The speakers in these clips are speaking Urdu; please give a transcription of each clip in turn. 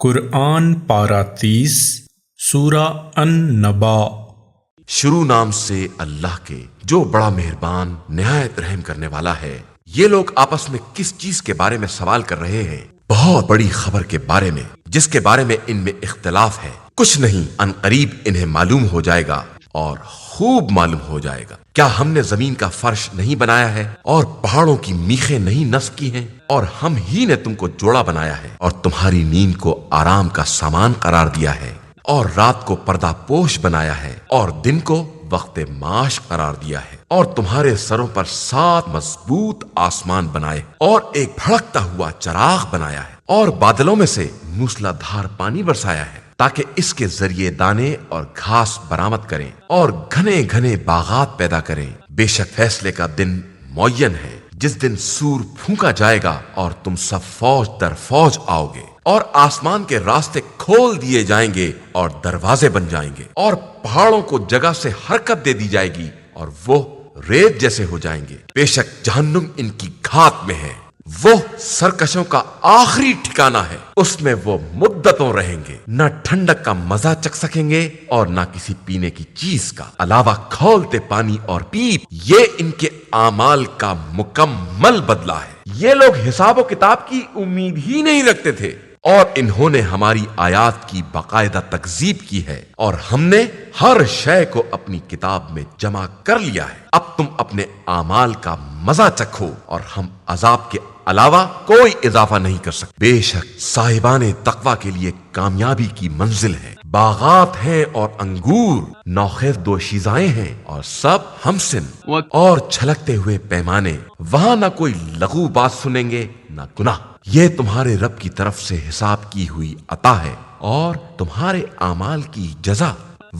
قرآن پارہ 30 سورہ النبا۔ شروع نام سے اللہ کے جو بڑا مہربان نہایت رحم کرنے والا ہے۔ یہ لوگ آپس میں کس چیز کے بارے میں سوال کر رہے ہیں؟ بہت بڑی خبر کے بارے میں، جس کے بارے میں ان میں اختلاف ہے۔ کچھ نہیں، ان قریب انہیں معلوم ہو جائے گا اور خوب معلوم ہو جائے گا۔ کیا ہم نے زمین کا فرش نہیں بنایا ہے اور پہاڑوں کی میخیں نہیں نصب کی ہیں؟ اور ہم ہی نے تم کو جوڑا بنایا ہے اور تمہاری نیند کو آرام کا سامان قرار دیا ہے اور رات کو پردہ پوش بنایا ہے اور دن کو وقت معاش قرار دیا ہے اور تمہارے سروں پر 7 مضبوط آسمان بنائے اور ایک بھڑکتا ہوا چراغ بنایا ہے اور بادلوں میں سے موسلا دھار پانی برسایا ہے تاکہ اس کے ذریعے دانے اور گھاس برآمد کریں اور گھنے گھنے باغات پیدا کریں۔ بے شک فیصلے کا دن معین ہے، جس دن سور پھونکا جائے گا اور تم سب فوج در فوج آؤ گے اور آسمان کے راستے کھول دیے جائیں گے اور دروازے بن جائیں گے اور پہاڑوں کو جگہ سے حرکت دے دی جائے گی اور وہ ریت جیسے ہو جائیں گے۔ بے شک جہنم ان کی گھات میں ہے، وہ سرکشوں کا آخری ٹھکانہ ہے، اس میں وہ مدتوں رہیں گے، نہ ٹھنڈک کا مزہ چکھ سکیں گے اور نہ کسی پینے کی چیز کا علاوہ کھولتے پانی اور پیپ۔ یہ ان کے اعمال کا مکمل بدلہ ہے۔ یہ لوگ حساب و کتاب کی امید ہی نہیں رکھتے تھے اور انہوں نے ہماری آیات کی باقاعدہ تکذیب کی ہے اور ہم نے ہر شے کو اپنی کتاب میں جمع کر لیا ہے۔ اب تم اپنے اعمال کا مزہ چکھو اور ہم عذاب کے علاوہ کوئی اضافہ نہیں کر سکتے۔ بے شک صاحبان تقوی کے لیے کامیابی کی منزل ہے، باغات ہیں اور انگور، نوخیز دوشیزائیں ہیں اور سب ہمسن اور چھلکتے ہوئے پیمانے۔ وہاں نہ کوئی لغو بات سنیں گے نہ گناہ۔ یہ تمہارے رب کی طرف سے حساب کی ہوئی عطا ہے اور تمہارے اعمال کی جزا۔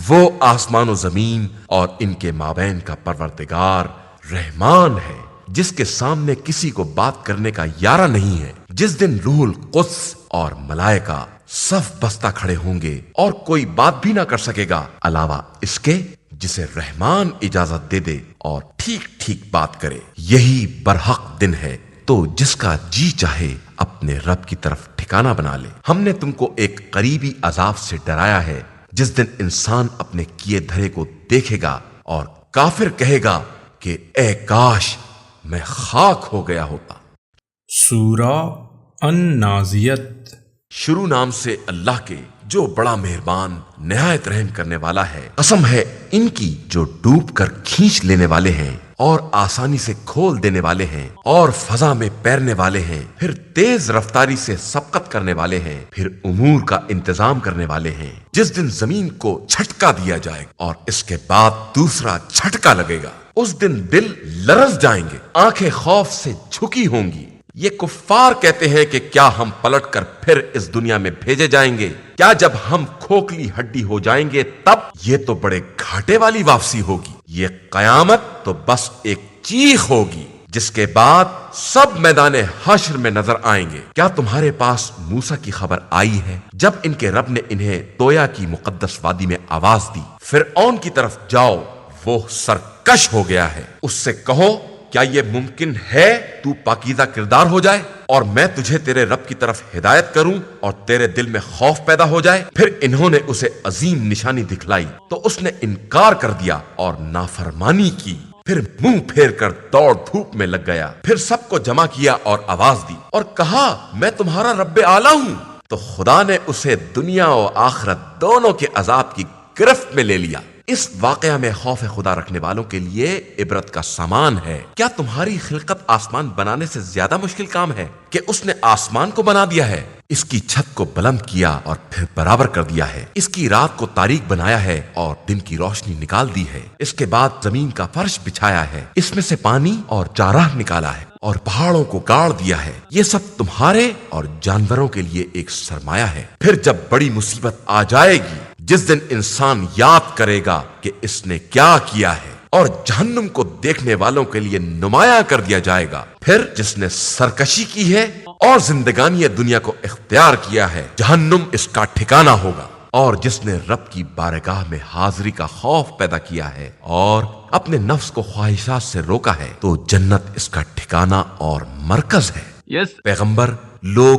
وہ آسمان و زمین اور ان کے مابین کا پروردگار رحمان ہے، جس کے سامنے کسی کو بات کرنے کا یارہ نہیں ہے۔ جس دن روح القدس اور ملائکہ صف بستہ کھڑے ہوں گے اور کوئی بات بھی نہ کر سکے گا علاوہ اس کے جسے رحمان اجازت دے دے اور ٹھیک ٹھیک بات کرے۔ یہی برحق دن ہے، تو جس کا جی چاہے اپنے رب کی طرف ٹھکانہ بنا لے۔ ہم نے تم کو ایک قریبی عذاب سے ڈرایا ہے، جس دن انسان اپنے کیے دھرے کو دیکھے گا اور کافر کہے گا کہ اے کاش میں خاک ہو گیا ہوتا۔ سورہ النازیت۔ شروع نام سے اللہ کے جو بڑا مہربان نہایت رحم کرنے والا ہے۔ قسم ہے ان کی جو ڈوب کر کھینچ لینے والے ہیں اور آسانی سے کھول دینے والے ہیں اور فضا میں پیرنے والے ہیں، پھر تیز رفتاری سے سبقت کرنے والے ہیں، پھر امور کا انتظام کرنے والے ہیں۔ جس دن زمین کو جھٹکا دیا جائے اور اس کے بعد دوسرا جھٹکا لگے گا، اس دن دل لرز جائیں گے، آنکھیں خوف سے جھکی ہوں گی۔ یہ کفار کہتے ہیں کہ کیا ہم پلٹ کر پھر اس دنیا میں بھیجے جائیں گے؟ کیا جب ہم کھوکھلی ہڈی ہو جائیں گے تب؟ یہ تو بڑے گھاٹے والی واپسی ہوگی۔ یہ قیامت تو بس ایک چیخ ہوگی، جس کے بعد سب میدان حشر میں نظر آئیں گے۔ کیا تمہارے پاس موسیٰ کی خبر آئی ہے جب ان کے رب نے انہیں تویا کی مقدس وادی میں آواز دی؟ فرعون کی طرف جاؤ، وہ سرکش ہو گیا ہے۔ اس سے کہو کیا یہ ممکن ہے تو پاکیزہ کردار ہو جائے اور میں تجھے تیرے رب کی طرف ہدایت کروں اور تیرے دل میں خوف پیدا ہو جائے؟ پھر انہوں نے اسے عظیم نشانی دکھلائی تو اس نے انکار کر دیا اور نافرمانی کی، پھر منہ پھیر کر دوڑ دھوپ میں لگ گیا۔ پھر سب کو جمع کیا اور آواز دی اور کہا میں تمہارا رب اعلیٰ ہوں۔ تو خدا نے اسے دنیا و آخرت دونوں کے عذاب کی گرفت میں لے لیا۔ اس واقعہ میں خوف خدا رکھنے والوں کے لیے عبرت کا سامان ہے۔ کیا تمہاری خلقت آسمان بنانے سے زیادہ مشکل کام ہے کہ اس نے آسمان کو بنا دیا ہے؟ اس کی چھت کو بلند کیا اور پھر برابر کر دیا ہے۔ اس کی رات کو تاریک بنایا ہے اور دن کی روشنی نکال دی ہے۔ اس کے بعد زمین کا فرش بچھایا ہے، اس میں سے پانی اور چارہ نکالا ہے اور پہاڑوں کو گاڑ دیا ہے۔ یہ سب تمہارے اور جانوروں کے لیے ایک سرمایہ ہے۔ پھر جب بڑی مصیبت آ جائے گی، جس دن انسان یاد کرے گا کہ اس نے کیا کیا ہے، اور جہنم کو دیکھنے والوں کے لیے نمایاں کر دیا جائے گا۔ پھر جس نے سرکشی کی ہے اور زندگانی دنیا کو اختیار کیا ہے، جہنم اس کا ٹھکانہ ہوگا۔ اور جس نے رب کی بارگاہ میں حاضری کا خوف پیدا کیا ہے اور اپنے نفس کو خواہشات سے روکا ہے، تو جنت اس کا ٹھکانہ اور مرکز ہے۔ پیغمبر، لوگ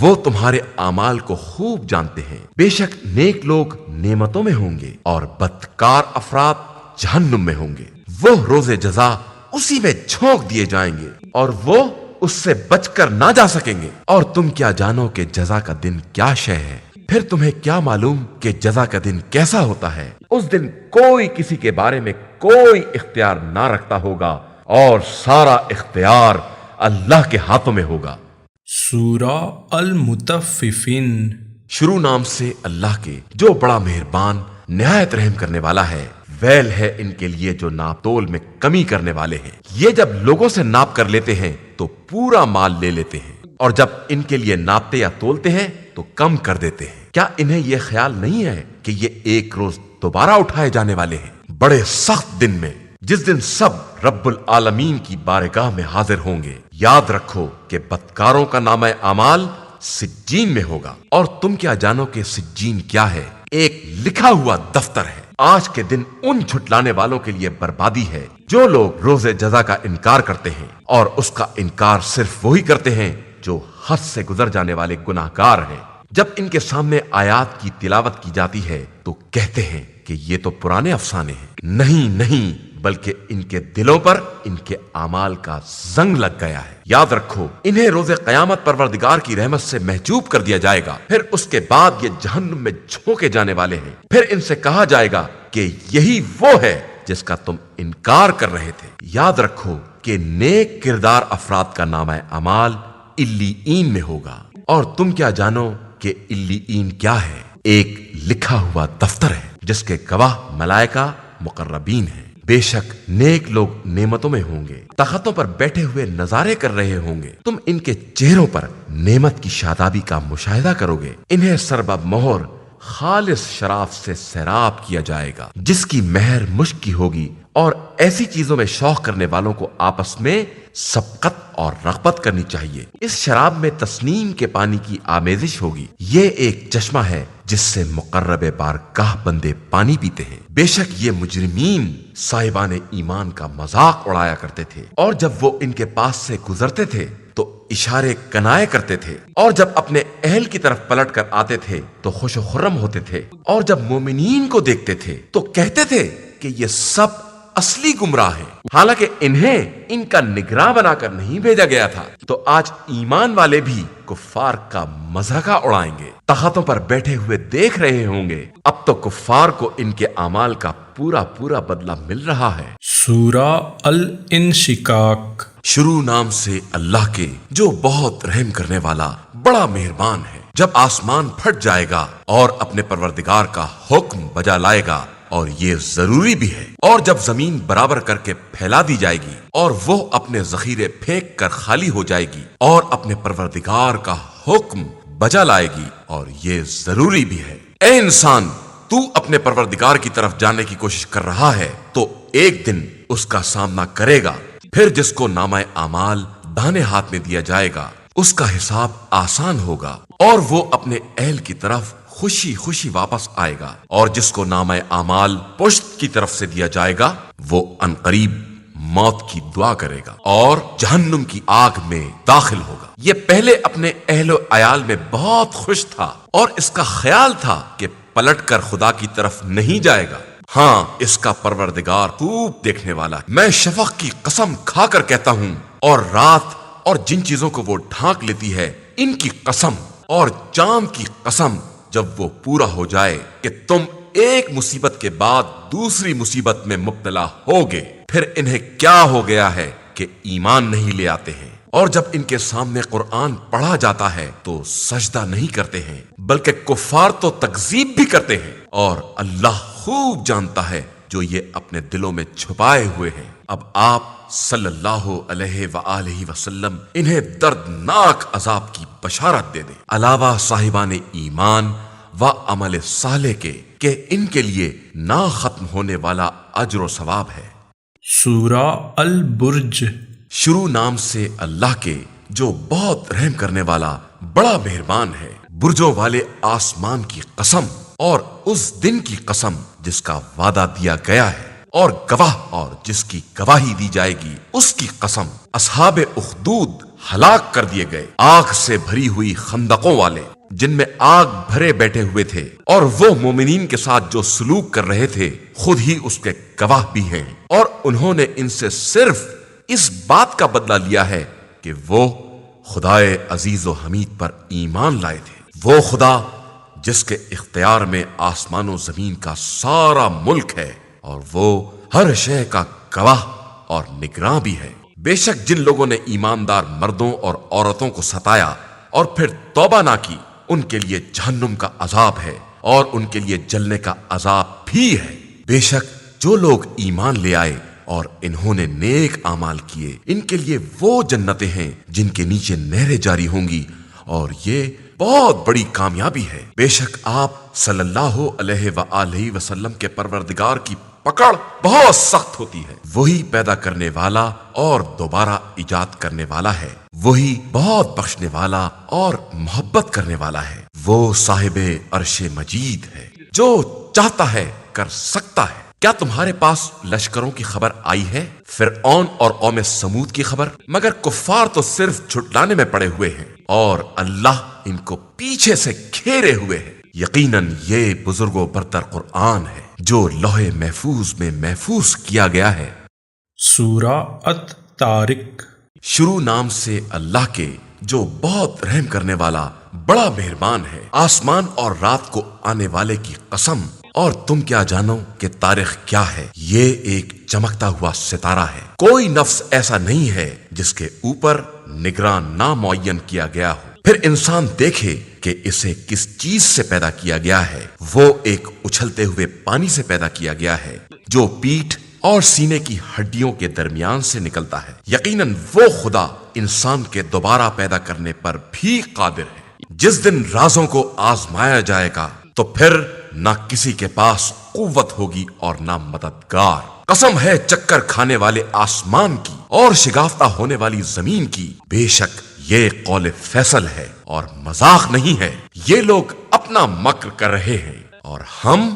وہ تمہارے اعمال کو خوب جانتے ہیں۔ بے شک نیک لوگ نعمتوں میں ہوں گے اور بدکار افراد جہنم میں ہوں گے۔ وہ روز جزا اسی میں جھونک دیے جائیں گے اور وہ اس سے بچ کر نہ جا سکیں گے۔ اور تم کیا جانو کہ جزا کا دن کیا شے ہے؟ پھر تمہیں کیا معلوم کہ جزا کا دن کیسا ہوتا ہے؟ اس دن کوئی کسی کے بارے میں کوئی اختیار نہ رکھتا ہوگا اور سارا اختیار اللہ کے ہاتھوں میں ہوگا۔ سورہ المطففین۔ شروع نام سے اللہ کے جو بڑا مہربان نہایت رحم کرنے والا ہے۔ ویل ہے ان کے لیے جو ناپ تول میں کمی کرنے والے ہیں۔ یہ جب لوگوں سے ناپ کر لیتے ہیں تو پورا مال لے لیتے ہیں، اور جب ان کے لیے ناپتے یا تولتے ہیں تو کم کر دیتے ہیں۔ کیا انہیں یہ خیال نہیں ہے کہ یہ ایک روز دوبارہ اٹھائے جانے والے ہیں، بڑے سخت دن میں، جس دن سب رب العالمین کی بارگاہ میں حاضر ہوں گے؟ یاد رکھو کہ بدکاروں کا نامہ اعمال سجین میں ہوگا، اور تم کیا جانو کہ سجین کیا ہے؟ ایک لکھا ہوا دفتر ہے۔ آج کے دن ان جھٹلانے والوں کے لیے بربادی ہے جو لوگ روز جزا کا انکار کرتے ہیں، اور اس کا انکار صرف وہی کرتے ہیں جو حد سے گزر جانے والے گناہگار ہیں۔ جب ان کے سامنے آیات کی تلاوت کی جاتی ہے تو کہتے ہیں کہ یہ تو پرانے افسانے ہیں۔ نہیں، بلکہ ان کے دلوں پر ان کے اعمال کا زنگ لگ گیا ہے۔ یاد رکھو انہیں روز قیامت پروردگار کی رحمت سے محجوب کر دیا جائے گا، پھر اس کے بعد یہ جہنم میں جھونکے جانے والے ہیں۔ پھر ان سے کہا جائے گا کہ یہی وہ ہے جس کا تم انکار کر رہے تھے۔ یاد رکھو کہ نیک کردار افراد کا نامہ اعمال علیین میں ہوگا، اور تم کیا جانو کہ علیین کیا ہے؟ ایک لکھا ہوا دفتر ہے جس کے گواہ ملائکہ مقربین ہیں۔ بے شک نیک لوگ نعمتوں میں ہوں گے، تختوں پر بیٹھے ہوئے نظارے کر رہے ہوں گے۔ تم ان کے چہروں پر نعمت کی شادابی کا مشاہدہ کرو گے۔ انہیں سربب مہر خالص شراب سے سیراب کیا جائے گا جس کی مہر مشک کی ہوگی، اور ایسی چیزوں میں شوق کرنے والوں کو آپس میں سبقت اور رغبت کرنی چاہیے۔ اس شراب میں تسنیم کے پانی کی آمیزش ہوگی۔ یہ ایک چشمہ ہے جس سے مقرب بارگاہ بندے پانی پیتے ہیں۔ بے شک یہ مجرمین صاحبان ایمان کا مذاق اڑایا کرتے تھے، اور جب وہ ان کے پاس سے گزرتے تھے تو اشارے کنائے کرتے تھے، اور جب اپنے اہل کی طرف پلٹ کر آتے تھے تو خوش و خرم ہوتے تھے، اور جب مومنین کو دیکھتے تھے تو کہتے تھے کہ یہ سب اصلی گمراہ ہیں، حالانکہ انہیں ان کا نگراں بنا کر نہیں بھیجا گیا تھا۔ تو آج ایمان والے بھی کفار کا مذاق اڑائیں گے، تختوں پر بیٹھے ہوئے دیکھ رہے ہوں گے۔ اب تو کفار کو ان کے اعمال کا پورا بدلہ مل رہا ہے۔ سورہ الانشقاق۔ شروع نام سے اللہ کے جو بہت رحم کرنے والا بڑا مہربان ہے۔ جب آسمان پھٹ جائے گا اور اپنے پروردگار کا حکم بجا لائے گا، اور یہ ضروری بھی ہے، اور جب زمین برابر کر کے پھیلا دی جائے گی اور وہ اپنے ذخیرے پھینک کر خالی ہو جائے گی، اور اپنے پروردگار کا حکم بجا لائے گی، اور یہ ضروری بھی ہے۔ اے انسان، تو اپنے پروردگار کی طرف جانے کی کوشش کر رہا ہے تو ایک دن اس کا سامنا کرے گا۔ پھر جس کو نامہ اعمال داہنے ہاتھ میں دیا جائے گا اس کا حساب آسان ہوگا، اور وہ اپنے اہل کی طرف خوشی واپس آئے گا، اور جس کو نامہ اعمال پشت کی طرف سے دیا جائے گا وہ عنقریب موت کی دعا کرے گا اور جہنم کی آگ میں داخل ہوگا۔ یہ پہلے اپنے اہل و عیال میں بہت خوش تھا، اور اس کا خیال تھا کہ پلٹ کر خدا کی طرف نہیں جائے گا۔ ہاں، اس کا پروردگار خوب دیکھنے والا ہے۔ میں شفق کی قسم کھا کر کہتا ہوں، اور رات اور جن چیزوں کو وہ ڈھانک لیتی ہے ان کی قسم، اور چاند کی قسم، جب وہ پورا ہو جائے کہ تم ایک مصیبت کے بعد دوسری مصیبت میں مبتلا ہوگے، پھر انہیں کیا ہو گیا ہے کہ ایمان نہیں لے آتے ہیں، اور جب ان کے سامنے قرآن پڑھا جاتا ہے تو سجدہ نہیں کرتے ہیں، بلکہ کفار تو تکذیب بھی کرتے ہیں، اور اللہ خوب جانتا ہے جو یہ اپنے دلوں میں چھپائے ہوئے ہیں۔ اب آپ صلی اللہ علیہ وآلہ وسلم انہیں دردناک عذاب کی بشارت دے دیں، علاوہ صاحبان ایمان و عمل صالح کے، کہ ان کے لیے نہ ختم ہونے والا اجر و ثواب ہے۔ سورہ البرج۔ شروع نام سے اللہ کے جو بہت رحم کرنے والا بڑا مہربان ہے۔ برجوں والے آسمان کی قسم، اور اس دن کی قسم جس کا وعدہ دیا گیا ہے، اور گواہ اور جس کی گواہی دی جائے گی اس کی قسم۔ اصحاب اخدود ہلاک کر دیے گئے، آگ سے بھری ہوئی خندقوں والے جن میں آگ بھرے بیٹھے ہوئے تھے، اور وہ مومنین کے ساتھ جو سلوک کر رہے تھے خود ہی اس کے گواہ بھی ہیں، اور انہوں نے ان سے صرف اس بات کا بدلہ لیا ہے کہ وہ خدائے عزیز و حمید پر ایمان لائے تھے۔ وہ خدا جس کے اختیار میں آسمان و زمین کا سارا ملک ہے، اور وہ ہر شے کا گواہ اور نگراں بھی ہے۔ بے شک جن لوگوں نے ایماندار مردوں اور عورتوں کو ستایا اور پھر توبہ نہ کی، ان کے لیے جہنم کا عذاب ہے اور ان کے لیے جلنے کا عذاب بھی ہے۔ بے شک جو لوگ ایمان لے آئے اور انہوں نے نیک اعمال کیے، ان کے لیے وہ جنتیں ہیں جن کے نیچے نہریں جاری ہوں گی، اور یہ بہت بڑی کامیابی ہے۔ بے شک آپ صلی اللہ علیہ وآلہ وسلم کے پروردگار کی پکڑ بہت سخت ہوتی ہے۔ وہی پیدا کرنے والا اور دوبارہ ایجاد کرنے والا ہے، وہی بہت بخشنے والا اور محبت کرنے والا ہے۔ وہ صاحب عرش مجید ہے، جو چاہتا ہے کر سکتا ہے۔ کیا تمہارے پاس لشکروں کی خبر آئی ہے؟ فرعون اور قوم سمود کی خبر؟ مگر کفار تو صرف جھٹلانے میں پڑے ہوئے ہیں، اور اللہ ان کو پیچھے سے گھیرے ہوئے ہے۔ یقیناً یہ بزرگ و برتر قرآن ہے جو لوح محفوظ میں محفوظ کیا گیا ہے۔ سورہ الطارق۔ شروع نام سے اللہ کے جو بہت رحم کرنے والا بڑا مہربان ہے۔ آسمان اور رات کو آنے والے کی قسم، اور تم کیا جانو کہ تاریخ کیا ہے؟ یہ ایک چمکتا ہوا ستارہ ہے۔ کوئی نفس ایسا نہیں ہے جس کے اوپر نگراں نہ معین کیا گیا ہو۔ پھر انسان دیکھے کہ اسے کس چیز سے پیدا کیا گیا ہے۔ وہ ایک اچھلتے ہوئے پانی سے پیدا کیا گیا ہے جو پیٹھ اور سینے کی ہڈیوں کے درمیان سے نکلتا ہے۔ یقیناً وہ خدا انسان کے دوبارہ پیدا کرنے پر بھی قادر ہے۔ جس دن رازوں کو آزمایا جائے گا تو پھر نہ کسی کے پاس قوت ہوگی اور نہ مددگار۔ قسم ہے چکر کھانے والے آسمان کی اور شگافتہ ہونے والی زمین کی، بے شک یہ قول فیصل ہے اور مذاق نہیں ہے۔ یہ لوگ اپنا مکر کر رہے ہیں اور ہم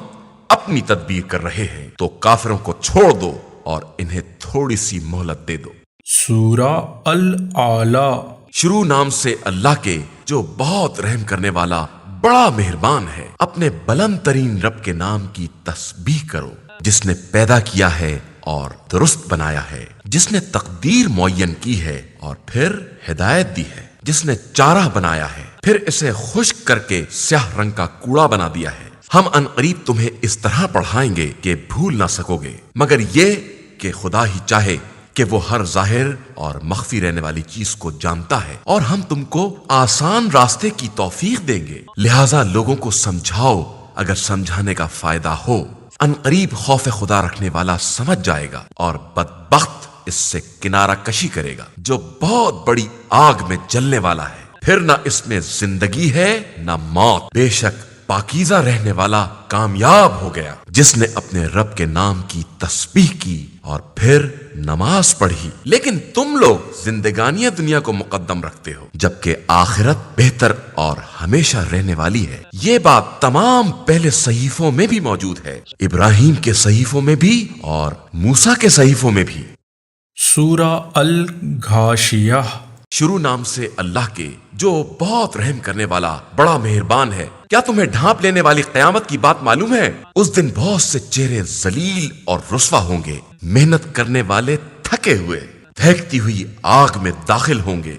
اپنی تدبیر کر رہے ہیں، تو کافروں کو چھوڑ دو اور انہیں تھوڑی سی مہلت دے دو۔ سورہ الاعلیٰ۔ شروع نام سے اللہ کے جو بہت رحم کرنے والا بڑا مہربان ہے۔ اپنے بلند ترین رب کے نام کی تسبیح کرو، جس نے پیدا کیا ہے اور درست بنایا ہے، جس نے تقدیر معین کی ہے اور پھر ہدایت دی ہے، جس نے چارہ بنایا ہے پھر اسے خشک کر کے سیاہ رنگ کا کوڑا بنا دیا ہے۔ ہم عنقریب تمہیں اس طرح پڑھائیں گے کہ بھول نہ سکو گے، مگر یہ کہ خدا ہی چاہے کہ وہ ہر ظاہر اور مخفی رہنے والی چیز کو جانتا ہے، اور ہم تم کو آسان راستے کی توفیق دیں گے۔ لہٰذا لوگوں کو سمجھاؤ اگر سمجھانے کا فائدہ ہو۔ عنقریب خوف خدا رکھنے والا سمجھ جائے گا، اور بدبخت اس سے کنارہ کشی کرے گا جو بہت بڑی آگ میں جلنے والا ہے، پھر نہ اس میں زندگی ہے نہ موت۔ بے شک پاکیزہ رہنے والا کامیاب ہو گیا جس نے اپنے رب کے نام کی تسبیح کی اور پھر نماز پڑھی۔ لیکن تم لوگ زندگانی دنیا کو مقدم رکھتے ہو، جبکہ آخرت بہتر اور ہمیشہ رہنے والی ہے۔ یہ بات تمام پہلے صحیفوں میں بھی موجود ہے، ابراہیم کے صحیفوں میں بھی اور موسیٰ کے صحیفوں میں بھی۔ سورہ الغاشیہ۔ شروع نام سے اللہ کے جو بہت رحم کرنے والا بڑا مہربان ہے۔ کیا تمہیں ڈھانپ لینے والی قیامت کی بات معلوم ہے؟ اس دن بہت سے چہرے ذلیل اور رسوا ہوں گے، محنت کرنے والے تھکے ہوئے پھینکتی ہوئی آگ میں داخل ہوں گے۔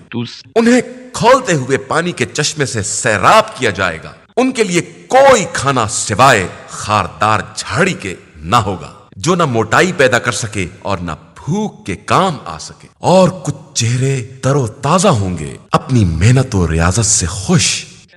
انہیں کھولتے ہوئے پانی کے چشمے سے سیراب کیا جائے گا۔ ان کے لیے کوئی کھانا سوائے خاردار جھاڑی کے نہ ہوگا، جو نہ موٹائی پیدا کر سکے اور نہ بھوک کے کام آ سکے۔ اور کچھ چہرے تر و تازہ ہوں گے، اپنی محنت و ریاضت سے خوش،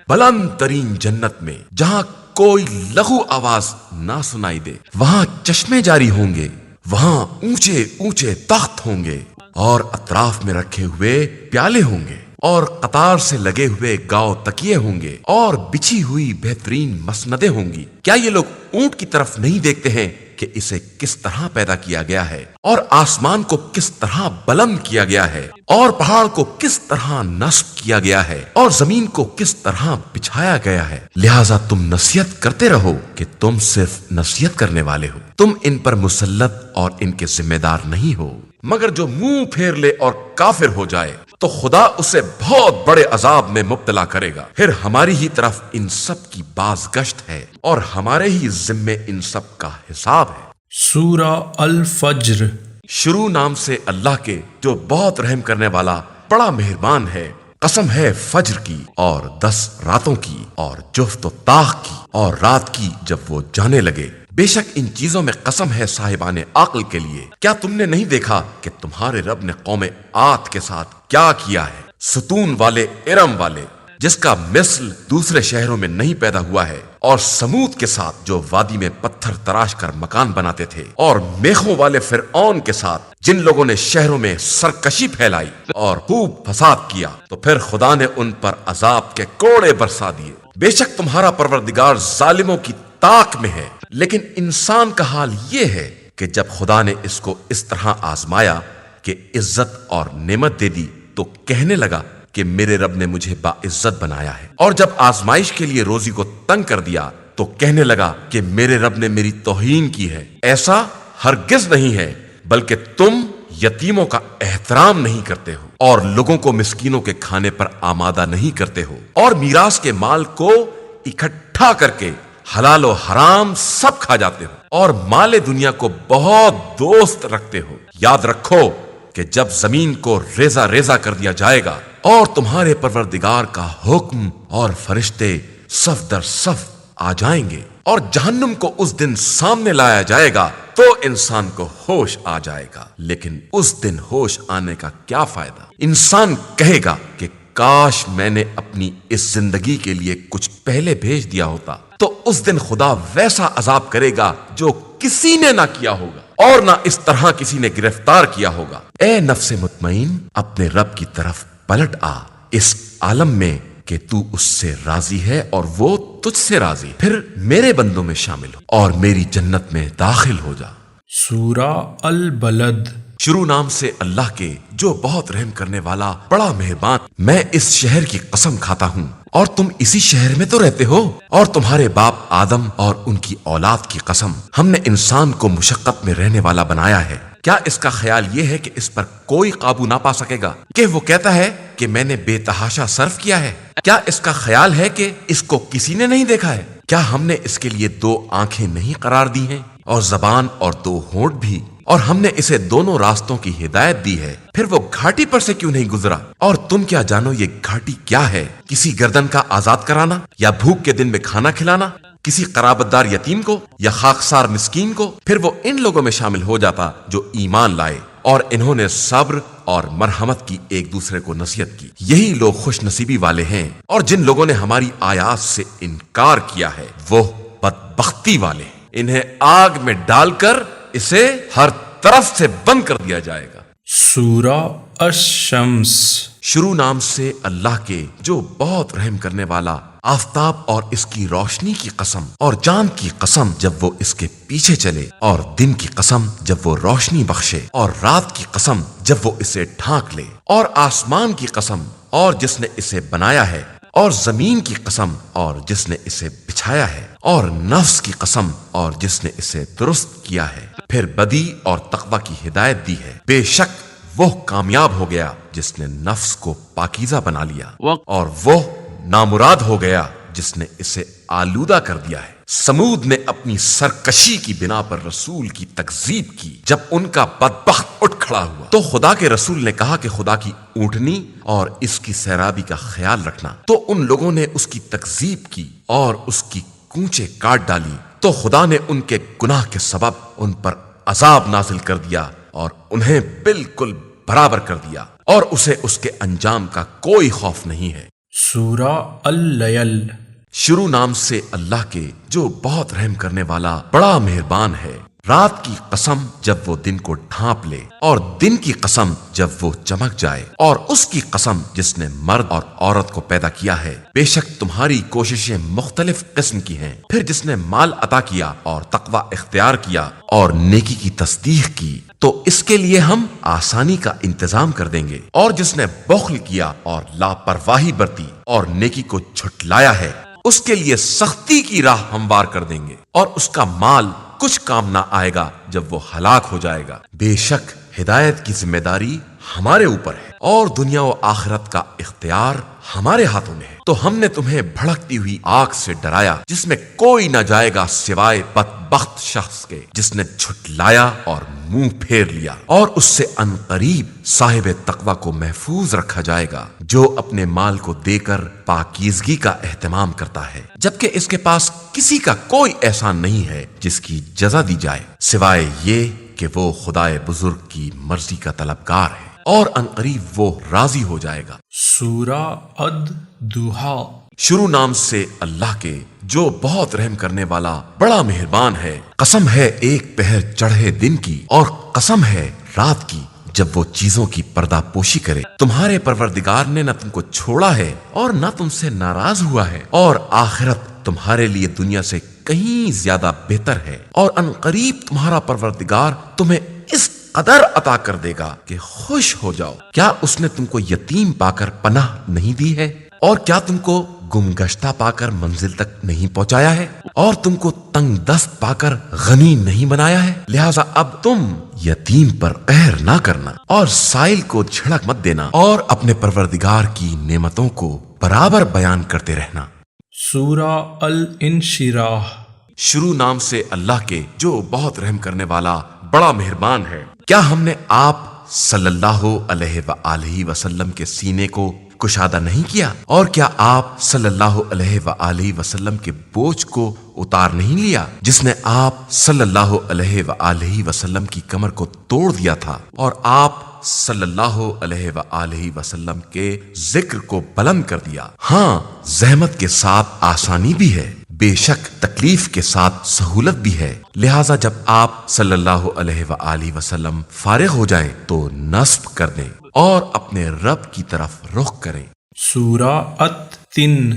بلند ترین جنت میں جہاں کوئی لغو آواز نہ سنائی دے۔ وہاں چشمے جاری ہوں گے، وہاں اونچے اونچے تخت ہوں گے، اور اطراف میں رکھے ہوئے پیالے ہوں گے، اور قطار سے لگے ہوئے گاؤ تکیے ہوں گے، اور بچھی ہوئی بہترین مسندیں ہوں گی۔ کیا یہ لوگ اونٹ کی طرف نہیں دیکھتے ہیں کہ اسے کس طرح پیدا کیا گیا ہے، اور آسمان کو کس طرح بلند کیا گیا ہے، اور پہاڑ کو کس طرح نصب کیا گیا ہے، اور زمین کو کس طرح بچھایا گیا ہے؟ لہٰذا تم نصیحت کرتے رہو کہ تم صرف نصیحت کرنے والے ہو، تم ان پر مسلط اور ان کے ذمہ دار نہیں ہو۔ مگر جو منہ پھیر لے اور کافر ہو جائے تو خدا اسے بہت بڑے عذاب میں مبتلا کرے گا. پھر ہماری ہی طرف ان سب کی بازگشت ہے اور ہمارے ہی ذمے ان سب کا حساب ہے. سورہ الفجر. شروع نام سے اللہ کے جو بہت رحم کرنے والا بڑا مہربان ہے. قسم ہے فجر کی اور 10 راتوں کی اور جفت و طاق کی اور رات کی جب وہ جانے لگے. بے شک ان چیزوں میں قسم ہے صاحبان عقل کے لیے. کیا تم نے نہیں دیکھا کہ تمہارے رب نے قوم عاد کے ساتھ کیا کیا ہے؟ ستون والے ارم والے جس کا مثل دوسرے شہروں میں نہیں پیدا ہوا ہے، اور سمود کے ساتھ جو وادی میں پتھر تراش کر مکان بناتے تھے، اور میخوں والے فرعون کے ساتھ جن لوگوں نے شہروں میں سرکشی پھیلائی اور خوب فساد کیا. تو پھر خدا نے ان پر عذاب کے کوڑے برسا دیے. بے شک تمہارا پروردگار ظالموں کی طاق میں ہے. لیکن انسان کا حال یہ ہے کہ جب خدا نے اس کو اس طرح آزمایا کہ عزت اور نعمت دے دی تو کہنے لگا کہ میرے رب نے مجھے باعزت بنایا ہے. اور جب آزمائش کے لیے روزی کو تنگ کر دیا تو کہنے لگا کہ میرے رب نے میری توہین کی ہے. ایسا ہرگز نہیں ہے، بلکہ تم یتیموں کا احترام نہیں کرتے ہو اور لوگوں کو مسکینوں کے کھانے پر آمادہ نہیں کرتے ہو، اور میراث کے مال کو اکٹھا کر کے حلال و حرام سب کھا جاتے ہو، اور مال دنیا کو بہت دوست رکھتے ہو. یاد رکھو کہ جب زمین کو ریزہ ریزہ کر دیا جائے گا اور تمہارے پروردگار کا حکم اور فرشتے صف در صف آ جائیں گے اور جہنم کو اس دن سامنے لایا جائے گا تو انسان کو ہوش آ جائے گا. لیکن اس دن ہوش آنے کا کیا فائدہ؟ انسان کہے گا کہ کاش میں نے اپنی اس زندگی کے لیے کچھ پہلے بھیج دیا ہوتا. تو اس دن خدا ویسا عذاب کرے گا جو کسی نے نہ کیا ہوگا اور نہ اس طرح کسی نے گرفتار کیا ہوگا. اے نفس مطمئن، اپنے رب کی طرف پلٹ آ اس عالم میں کہ تو اس سے راضی ہے اور وہ تجھ سے راضی. پھر میرے بندوں میں شامل ہو اور میری جنت میں داخل ہو جا. سورہ البلد. شروع نام سے اللہ کے جو بہت رحم کرنے والا بڑا مہربان. میں اس شہر کی قسم کھاتا ہوں اور تم اسی شہر میں تو رہتے ہو، اور تمہارے باپ آدم اور ان کی اولاد کی قسم، ہم نے انسان کو مشقت میں رہنے والا بنایا ہے. کیا اس کا خیال یہ ہے کہ اس پر کوئی قابو نہ پا سکے گا کہ وہ کہتا ہے کہ میں نے بے تحاشا صرف کیا ہے؟ کیا اس کا خیال ہے کہ اس کو کسی نے نہیں دیکھا ہے؟ کیا ہم نے اس کے لیے 2 آنکھیں نہیں قرار دی ہیں اور زبان اور 2 ہونٹ بھی، اور ہم نے اسے دونوں راستوں کی ہدایت دی ہے؟ پھر وہ گھاٹی پر سے کیوں نہیں گزرا؟ اور تم کیا جانو یہ گھاٹی کیا ہے؟ کسی گردن کا آزاد کرانا، یا بھوک کے دن میں کھانا کھلانا کسی قرابت دار یتیم کو یا خاکسار مسکین کو؟ پھر وہ ان لوگوں میں شامل ہو جاتا جو ایمان لائے اور انہوں نے صبر اور مرحمت کی ایک دوسرے کو نصیحت کی. یہی لوگ خوش نصیبی والے ہیں. اور جن لوگوں نے ہماری آیات سے انکار کیا ہے وہ بدبختی والے ہیں. انہیں آگ میں ڈال کر اسے ہر طرف سے بند کر دیا جائے گا. سورہ الشمس. شروع نام سے اللہ کے جو بہت رحم کرنے والا. آفتاب اور اس کی روشنی کی قسم اور چاند کی قسم جب وہ اس کے پیچھے چلے، اور دن کی قسم جب وہ روشنی بخشے، اور رات کی قسم جب وہ اسے ڈھانک لے، اور آسمان کی قسم اور جس نے اسے بنایا ہے، اور زمین کی قسم اور جس نے اسے بچھایا ہے، اور نفس کی قسم اور جس نے اسے درست کیا ہے. پھر بدی اور تقوی کی ہدایت دی ہے. بے شک وہ کامیاب ہو گیا جس نے نفس کو پاکیزہ بنا لیا، اور وہ نامراد ہو گیا جس نے اسے آلودہ کر دیا ہے. سمود نے اپنی سرکشی کی بنا پر رسول کی تکذیب کی. جب ان کا بدبخت اٹھ کھڑا ہوا تو خدا کے رسول نے کہا کہ خدا کی اونٹنی اور اس کی سیرابی کا خیال رکھنا. تو ان لوگوں نے اس کی تکذیب کی اور اس کی کونچیں کاٹ ڈالی. تو خدا نے ان کے گناہ کے سبب ان پر عذاب نازل کر دیا اور انہیں بالکل برابر کر دیا، اور اسے اس کے انجام کا کوئی خوف نہیں ہے. سورہ اللیل. شروع نام سے اللہ کے جو بہت رحم کرنے والا بڑا مہربان ہے. رات کی قسم جب وہ دن کو ڈھانپ لے، اور دن کی قسم جب وہ چمک جائے، اور اس کی قسم جس نے مرد اور عورت کو پیدا کیا ہے. بے شک تمہاری کوششیں مختلف قسم کی ہیں. پھر جس نے مال عطا کیا اور تقوی اختیار کیا اور نیکی کی تصدیق کی تو اس کے لیے ہم آسانی کا انتظام کر دیں گے. اور جس نے بخل کیا اور لاپرواہی برتی اور نیکی کو جھٹلایا ہے اس کے لیے سختی کی راہ ہموار کر دیں گے، اور اس کا مال کچھ کام نہ آئے گا جب وہ ہلاک ہو جائے گا. بے شک ہدایت کی ذمہ داری ہمارے اوپر ہے اور دنیا و آخرت کا اختیار ہمارے ہاتھوں میں ہے۔ تو ہم نے تمہیں بھڑکتی ہوئی آگ سے ڈرایا جس میں کوئی نہ جائے گا سوائے بدبخت شخص کے جس نے جھٹلایا اور منہ پھیر لیا، اور اس سے عنقریب صاحب تقوی کو محفوظ رکھا جائے گا جو اپنے مال کو دے کر پاکیزگی کا اہتمام کرتا ہے، جبکہ اس کے پاس کسی کا کوئی احسان نہیں ہے جس کی جزا دی جائے سوائے یہ کہ وہ خدائے بزرگ کی مرضی کا طلبگار ہے، اور عنقریب وہ راضی ہو جائے گا۔ سورہ الضحیٰ۔ شروع نام سے اللہ کے جو بہت رحم کرنے والا بڑا مہربان ہے۔ قسم ہے ایک پہر چڑھے دن کی، اور قسم ہے رات کی جب وہ چیزوں کی پردہ پوشی کرے۔ تمہارے پروردگار نے نہ تم کو چھوڑا ہے اور نہ تم سے ناراض ہوا ہے، اور آخرت تمہارے لیے دنیا سے کہیں زیادہ بہتر ہے، اور عنقریب تمہارا پروردگار تمہیں اس قدر عطا کر دے گا کہ خوش ہو جاؤ۔ کیا اس نے تم کو یتیم پا کر پناہ نہیں دی ہے، اور کیا تم کو گمگشتہ پا کر منزل تک نہیں پہنچایا ہے، اور تم کو تنگ دست پا کر غنی نہیں بنایا ہے؟ لہذا اب تم یتیم پر قہر نہ کرنا اور سائل کو جھڑک مت دینا، اور اپنے پروردگار کی نعمتوں کو برابر بیان کرتے رہنا۔ سورہ الانشراح۔ شروع نام سے اللہ کے جو بہت رحم کرنے والا بڑا مہربان ہے۔ کیا ہم نے آپ صلی اللہ علیہ وآلہ وسلم کے سینے کو کشادہ نہیں کیا، اور کیا آپ صلی اللہ علیہ وآلہ وسلم کے بوجھ کو اتار نہیں لیا جس نے آپ صلی اللہ علیہ وآلہ وسلم کی کمر کو توڑ دیا تھا، اور آپ صلی اللہ علیہ وآلہ وسلم کے ذکر کو بلند کر دیا؟ ہاں، زحمت کے ساتھ آسانی بھی ہے، بے شک تکلیف کے ساتھ سہولت بھی ہے، لہٰذا جب آپ صلی اللہ علیہ وآلہ وسلم فارغ ہو جائیں تو نصب کر دیں اور اپنے رب کی طرف رخ کریں۔ سورہ التن۔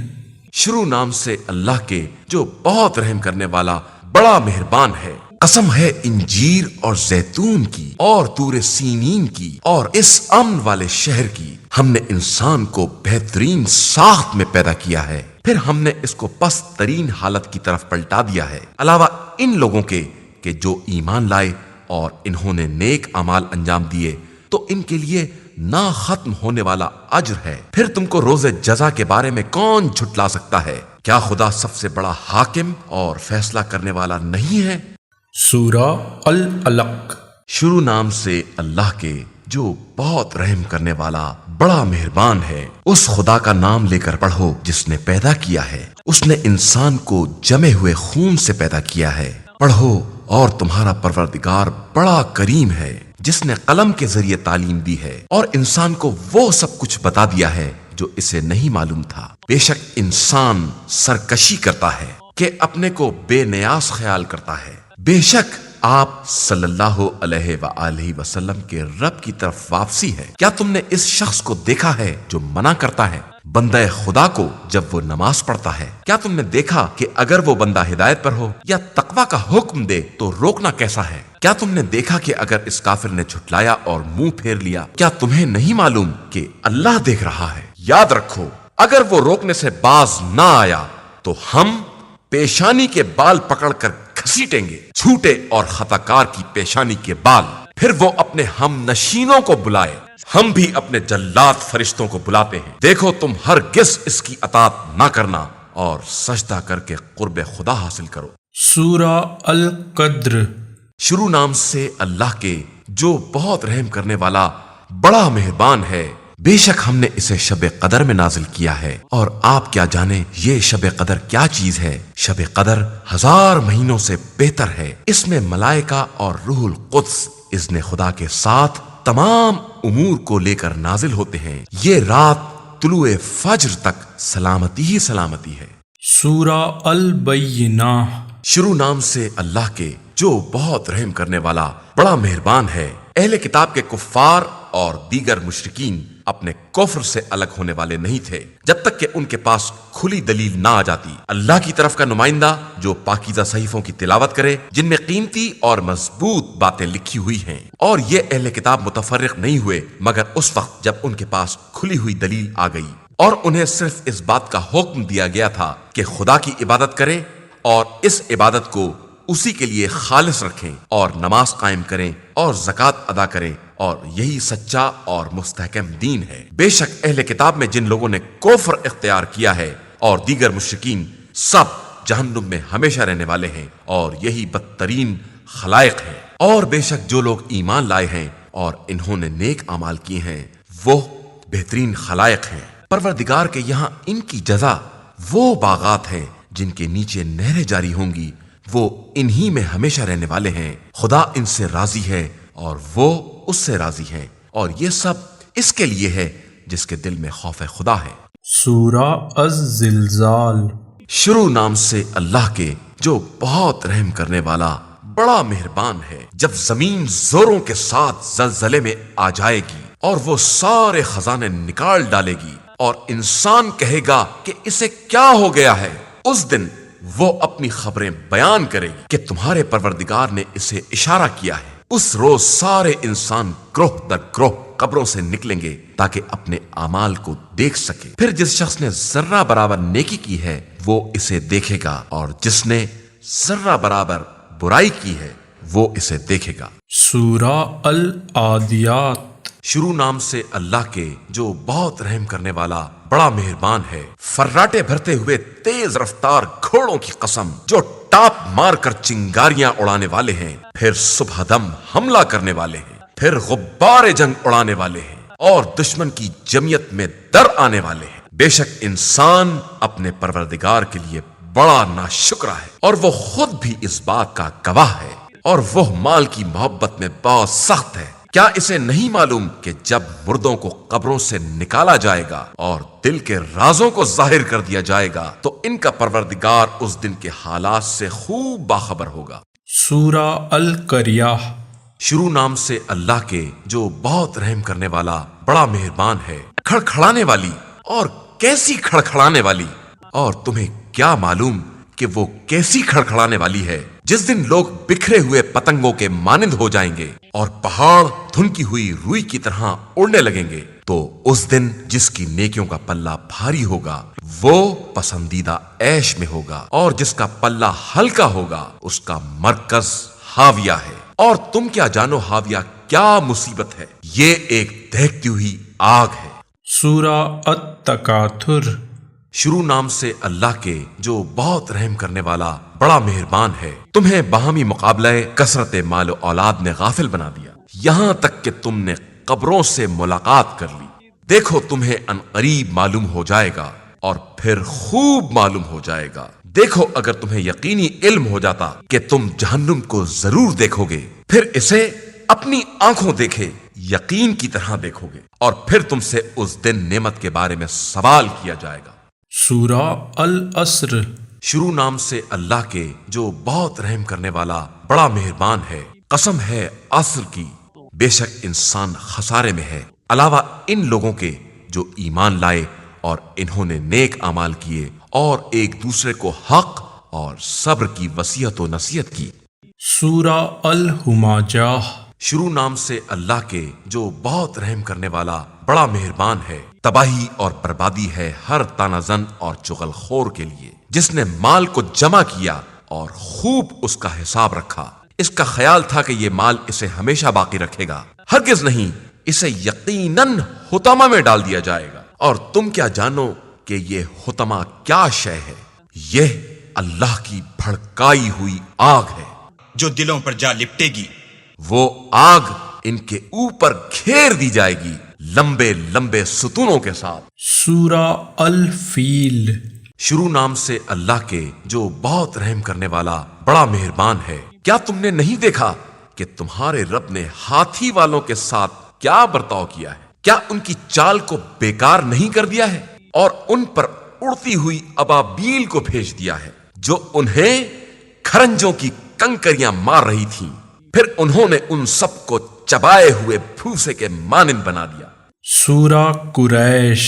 شروع نام سے اللہ کے جو بہت رحم کرنے والا بڑا مہربان ہے۔ قسم ہے انجیر اور زیتون کی اور طور سینین کی اور اس امن والے شہر کی، ہم نے انسان کو بہترین ساخت میں پیدا کیا ہے، پھر ہم نے اس کو پست ترین حالت کی طرف پلٹا دیا ہے، علاوہ ان لوگوں کے کہ جو ایمان لائے اور انہوں نے نیک اعمال انجام دیے تو ان کے لیے نہ ختم ہونے والا اجر ہے۔ پھر تم کو روز جزا کے بارے میں کون جھٹلا سکتا ہے؟ کیا خدا سب سے بڑا حاکم اور فیصلہ کرنے والا نہیں ہے؟ سورہ العلق۔ شروع نام سے اللہ کے جو بہت رحم کرنے والا بڑا مہربان ہے۔ اس خدا کا نام لے کر پڑھو جس نے پیدا کیا ہے، اس نے انسان کو جمے ہوئے خون سے پیدا کیا ہے۔ پڑھو، اور تمہارا پروردگار بڑا کریم ہے جس نے قلم کے ذریعے تعلیم دی ہے اور انسان کو وہ سب کچھ بتا دیا ہے جو اسے نہیں معلوم تھا۔ بے شک انسان سرکشی کرتا ہے کہ اپنے کو بے نیاز خیال کرتا ہے۔ بے شک آپ صلی اللہ علیہ وآلہ وسلم کے رب کی طرف واپسی ہے۔ کیا تم نے اس شخص کو دیکھا ہے جو منع کرتا ہے بندہ خدا کو جب وہ نماز پڑھتا ہے؟ کیا تم نے دیکھا کہ اگر وہ بندہ ہدایت پر ہو یا تقوی کا حکم دے تو روکنا کیسا ہے؟ کیا تم نے دیکھا کہ اگر اس کافر نے جھٹلایا اور منہ پھیر لیا، کیا تمہیں نہیں معلوم کہ اللہ دیکھ رہا ہے؟ یاد رکھو، اگر وہ روکنے سے باز نہ آیا تو ہم پیشانی کے بال پکڑ کر گھسیٹیں گے، چھوٹے اور خطا کار کی پیشانی کے بال۔ پھر وہ اپنے ہم نشینوں کو بلائے، ہم بھی اپنے جلاد فرشتوں کو بلاتے ہیں۔ دیکھو تم ہرگز اس کی اطاعت نہ کرنا اور سجدہ کر کے قرب خدا حاصل کرو۔ سورہ القدر۔ شروع نام سے اللہ کے جو بہت رحم کرنے والا بڑا مہربان ہے۔ بے شک ہم نے اسے شب قدر میں نازل کیا ہے، اور آپ کیا جانیں یہ شب قدر کیا چیز ہے؟ شب قدر 1000 مہینوں سے بہتر ہے۔ اس میں ملائکہ اور روح القدس اذن خدا کے ساتھ تمام امور کو لے کر نازل ہوتے ہیں۔ یہ رات طلوع فجر تک سلامتی ہی سلامتی ہے۔ سورہ البینہ۔ شروع نام سے اللہ کے جو بہت رحم کرنے والا بڑا مہربان ہے۔ اہل کتاب کے کفار اور دیگر مشرکین اپنے کفر سے الگ ہونے والے نہیں تھے جب تک کہ ان کے پاس کھلی دلیل نہ آ جاتی۔ اللہ کی طرف کا نمائندہ جو پاکیزہ صحیفوں کی تلاوت کرے جن میں قیمتی اور مضبوط باتیں لکھی ہوئی ہیں، اور یہ اہل کتاب متفرق نہیں ہوئے مگر اس وقت جب ان کے پاس کھلی ہوئی دلیل آ گئی، اور انہیں صرف اس بات کا حکم دیا گیا تھا کہ خدا کی عبادت کریں اور اس عبادت کو اسی کے لیے خالص رکھیں اور نماز قائم کریں اور زکوٰۃ ادا کریں، اور یہی سچا اور مستحکم دین ہے۔ بے شک اہل کتاب میں جن لوگوں نے کفر اختیار کیا ہے اور دیگر مشرکین سب جہنم میں ہمیشہ رہنے والے ہیں، اور یہی بدترین خلائق ہے۔ اور بے شک جو لوگ ایمان لائے ہیں اور انہوں نے نیک اعمال کیے ہیں وہ بہترین خلائق ہیں۔ پروردگار کے یہاں ان کی جزا وہ باغات ہیں جن کے نیچے نہریں جاری ہوں گی، وہ انہی میں ہمیشہ رہنے والے ہیں۔ خدا ان سے راضی ہے اور وہ اس سے راضی ہیں، اور یہ سب اس کے لیے ہے جس کے دل میں خوف خدا ہے۔ سورہ الزلزال۔ شروع نام سے اللہ کے جو بہت رحم کرنے والا بڑا مہربان ہے۔ جب زمین زوروں کے ساتھ زلزلے میں آ جائے گی اور وہ سارے خزانے نکال ڈالے گی اور انسان کہے گا کہ اسے کیا ہو گیا ہے، اس دن وہ اپنی خبریں بیان کرے گی کہ تمہارے پروردگار نے اسے اشارہ کیا ہے۔ اس روز سارے انسان گروہ در گروہ قبروں سے نکلیں گے تاکہ اپنے اعمال کو دیکھ سکے۔ پھر جس شخص نے ذرہ برابر نیکی کی ہے وہ اسے دیکھے گا، اور جس نے ذرہ برابر برائی کی ہے وہ اسے دیکھے گا۔ سورہ العادیات۔ شروع نام سے اللہ کے جو بہت رحم کرنے والا بڑا مہربان ہے۔ فراٹے بھرتے ہوئے تیز رفتار گھوڑوں کی قسم جو ٹاپ مار کر چنگاریاں اڑانے والے ہیں، پھر صبح دم حملہ کرنے والے ہیں، پھر غبار جنگ اڑانے والے ہیں، اور دشمن کی جمعیت میں در آنے والے ہیں۔ بے شک انسان اپنے پروردگار کے لیے بڑا ناشکرا ہے، اور وہ خود بھی اس بات کا گواہ ہے، اور وہ مال کی محبت میں بہت سخت ہے۔ کیا اسے نہیں معلوم کہ جب مردوں کو قبروں سے نکالا جائے گا اور دل کے رازوں کو ظاہر کر دیا جائے گا تو ان کا پروردگار اس دن کے حالات سے خوب باخبر ہوگا۔ سورہ القریہ۔ شروع نام سے اللہ کے جو بہت رحم کرنے والا بڑا مہربان ہے۔ کھڑکھڑانے والی، اور کیسی کھڑکھڑانے والی، اور تمہیں کیا معلوم کہ وہ کیسی کھڑکھڑانے والی ہے، جس دن لوگ بکھرے ہوئے پتنگوں کے مانند ہو جائیں گے اور پہاڑ دھنکی ہوئی روئی کی طرح اڑنے لگیں گے، تو اس دن جس کی نیکیوں کا پلہ بھاری ہوگا وہ پسندیدہ عیش میں ہوگا، اور جس کا پلہ ہلکا ہوگا اس کا مرکز ہاویہ ہے۔ اور تم کیا جانو ہاویہ کیا مصیبت ہے، یہ ایک دہکتی ہوئی آگ ہے۔ سورہ التکاثر۔ شروع نام سے اللہ کے جو بہت رحم کرنے والا بڑا مہربان ہے۔ تمہیں باہمی مقابلہ کثرت مال و اولاد نے غافل بنا دیا، یہاں تک کہ تم نے قبروں سے ملاقات کر لی۔ دیکھو تمہیں ان قریب معلوم ہو جائے گا اور پھر خوب معلوم ہو جائے گا۔ دیکھو اگر تمہیں یقینی علم ہو جاتا کہ تم جہنم کو ضرور دیکھو گے، پھر اسے اپنی آنکھوں دیکھے یقین کی طرح دیکھو گے، اور پھر تم سے اس دن نعمت کے بارے میں سوال کیا جائے گا۔ سورہ العصر۔ شروع نام سے اللہ کے جو بہت رحم کرنے والا بڑا مہربان ہے۔ قسم ہے عصر کی، بے شک انسان خسارے میں ہے، علاوہ ان لوگوں کے جو ایمان لائے اور انہوں نے نیک اعمال کیے اور ایک دوسرے کو حق اور صبر کی وصیت و نصیحت کی۔ سورہ الہمزہ۔ شروع نام سے اللہ کے جو بہت رحم کرنے والا بڑا مہربان ہے۔ تباہی اور بربادی ہے ہر تانہ زن اور چغل خور کے لیے، جس نے مال کو جمع کیا اور خوب اس کا حساب رکھا۔ اس کا خیال تھا کہ یہ مال اسے ہمیشہ باقی رکھے گا، ہرگز نہیں، اسے یقیناً حطمہ میں ڈال دیا جائے گا۔ اور تم کیا جانو کہ یہ حطمہ کیا شے ہے؟ یہ اللہ کی بھڑکائی ہوئی آگ ہے جو دلوں پر جا لپٹے گی۔ وہ آگ ان کے اوپر گھیر دی جائے گی لمبے لمبے ستونوں کے ساتھ۔ سورہ الفیل۔ شروع نام سے اللہ کے جو بہت رحم کرنے والا بڑا مہربان ہے۔ کیا تم نے نہیں دیکھا کہ تمہارے رب نے ہاتھی والوں کے ساتھ کیا برتاؤ کیا ہے؟ کیا ان کی چال کو بیکار نہیں کر دیا ہے، اور ان پر اڑتی ہوئی ابابیل کو بھیج دیا ہے جو انہیں کھرنجوں کی کنکریاں مار رہی تھیں، پھر انہوں نے ان سب کو چبائے ہوئے بھوسے کے مانند بنا دیا۔ سورہ قریش۔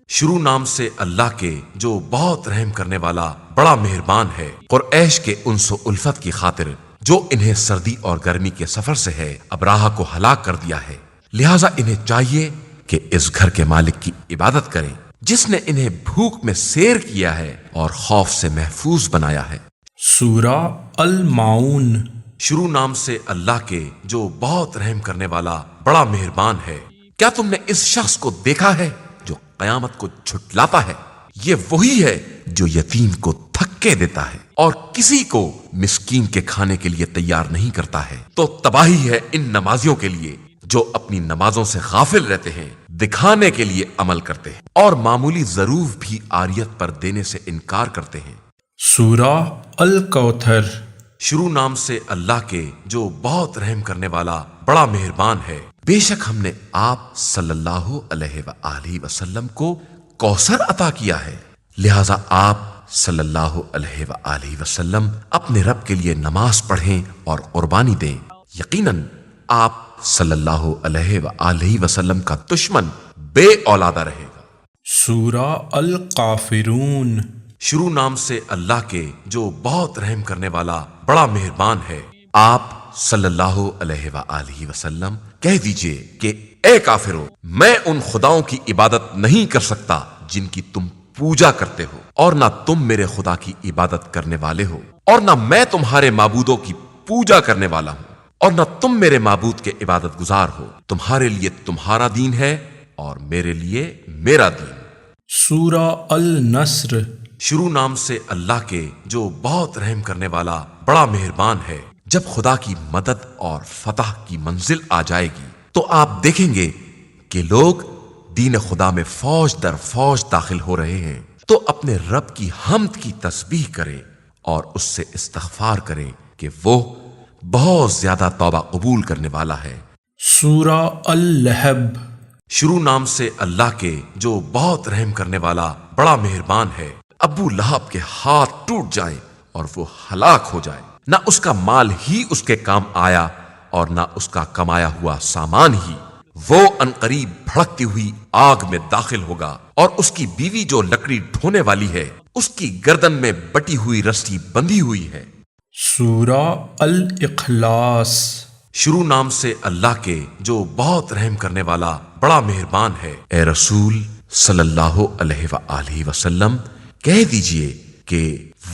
شروع نام سے اللہ کے جو بہت رحم کرنے والا بڑا مہربان ہے۔ قریش کے انس و الفت کی خاطر جو انہیں سردی اور گرمی کے سفر سے ہے ابراہہ کو ہلاک کر دیا ہے، لہٰذا انہیں چاہیے کہ اس گھر کے مالک کی عبادت کریں جس نے انہیں بھوک میں سیر کیا ہے اور خوف سے محفوظ بنایا ہے۔ سورہ الماؤن شروع نام سے اللہ کے جو بہت رحم کرنے والا بڑا مہربان ہے۔ کیا تم نے اس شخص کو دیکھا ہے جو قیامت کو جھٹلاتا ہے؟ یہ وہی ہے جو یتیم کو دھکے دیتا ہے اور کسی کو مسکین کے کھانے کے لیے تیار نہیں کرتا ہے۔ تو تباہی ہے ان نمازیوں کے لیے جو اپنی نمازوں سے غافل رہتے ہیں، دکھانے کے لیے عمل کرتے ہیں اور معمولی ضروف بھی عاریت پر دینے سے انکار کرتے ہیں۔ سورہ الکوثر شروع نام سے اللہ کے جو بہت رحم کرنے والا بڑا مہربان ہے۔ بے شک ہم نے آپ صلی اللہ علیہ وآلہ وسلم کو کوثر عطا کیا ہے، لہذا آپ صلی اللہ علیہ وآلہ وسلم اپنے رب کے لیے نماز پڑھیں اور قربانی دیں۔ یقیناً آپ صلی اللہ علیہ وآلہ وسلم کا دشمن بے اولادہ رہے گا۔ سورہ الکافرون شروع نام سے اللہ کے جو بہت رحم کرنے والا بڑا مہربان ہے۔ آپ صلی اللہ علیہ وآلہ وسلم کہہ دیجئے کہ اے کافرو، میں ان خداؤں کی عبادت نہیں کر سکتا جن کی تم پوجا کرتے ہو، اور نہ تم میرے خدا کی عبادت کرنے والے ہو، اور نہ میں تمہارے معبودوں کی پوجا کرنے والا ہوں، اور نہ تم میرے معبود کے عبادت گزار ہو۔ تمہارے لیے تمہارا دین ہے اور میرے لیے میرا دین۔ سورہ النصر شروع نام سے اللہ کے جو بہت رحم کرنے والا بڑا مہربان ہے۔ جب خدا کی مدد اور فتح کی منزل آ جائے گی تو آپ دیکھیں گے کہ لوگ دین خدا میں فوج در فوج داخل ہو رہے ہیں۔ تو اپنے رب کی حمد کی تسبیح کریں اور اس سے استغفار کریں کہ وہ بہت زیادہ توبہ قبول کرنے والا ہے۔ سورہ اللہب شروع نام سے اللہ کے جو بہت رحم کرنے والا بڑا مہربان ہے۔ ابو لہب کے ہاتھ ٹوٹ جائیں اور وہ ہلاک ہو جائے، نہ اس کا مال ہی اس کے کام آیا اور نہ اس کا کمایا ہوا سامان ہی۔ وہ عنقریب بھڑکتی ہوئی آگ میں داخل ہوگا، اور اس کی بیوی جو لکڑی ڈھونے والی ہے اس کی گردن میں بٹی ہوئی رسی بندھی ہوئی ہے۔ سورہ الاخلاص شروع نام سے اللہ کے جو بہت رحم کرنے والا بڑا مہربان ہے۔ اے رسول صلی اللہ علیہ وآلہ وسلم کہہ دیجئے کہ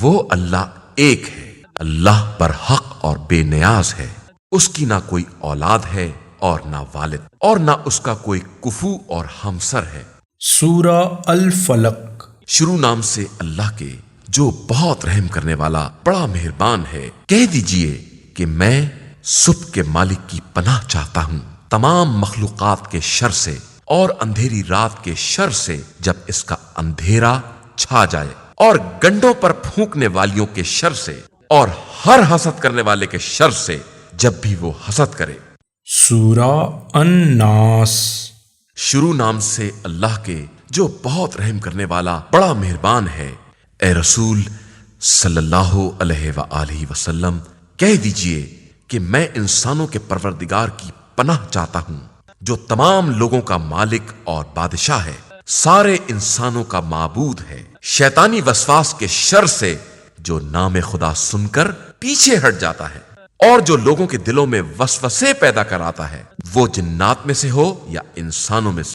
وہ اللہ ایک ہے، اللہ برحق اور بے نیاز ہے، اس کی نہ کوئی اولاد ہے اور نہ والد، اور نہ اس کا کوئی کفو اور ہمسر ہے۔ سورہ الفلق شروع نام سے اللہ کے جو بہت رحم کرنے والا بڑا مہربان ہے۔ کہہ دیجئے کہ میں صبح کے مالک کی پناہ چاہتا ہوں تمام مخلوقات کے شر سے اور اندھیری رات کے شر سے جب اس کا اندھیرا چھا جائے، اور گنڈوں پر پھونکنے والیوں کے شر سے، اور ہر حسد کرنے والے کے شر سے جب بھی وہ حسد کرے۔ سورہ الناس شروع نام سے اللہ کے جو بہت رحم کرنے والا بڑا مہربان ہے۔ اے رسول صلی اللہ علیہ وآلہ وسلم کہہ دیجئے کہ میں انسانوں کے پروردگار کی پناہ چاہتا ہوں جو تمام لوگوں کا مالک اور بادشاہ ہے، سارے انسانوں کا معبود ہے، شیطانی وسواس کے شر سے جو نام خدا سن کر پیچھے ہٹ جاتا ہے، اور جو لوگوں کے دلوں میں وسوسے پیدا کراتا ہے، وہ جنات میں سے ہو یا انسانوں میں سے۔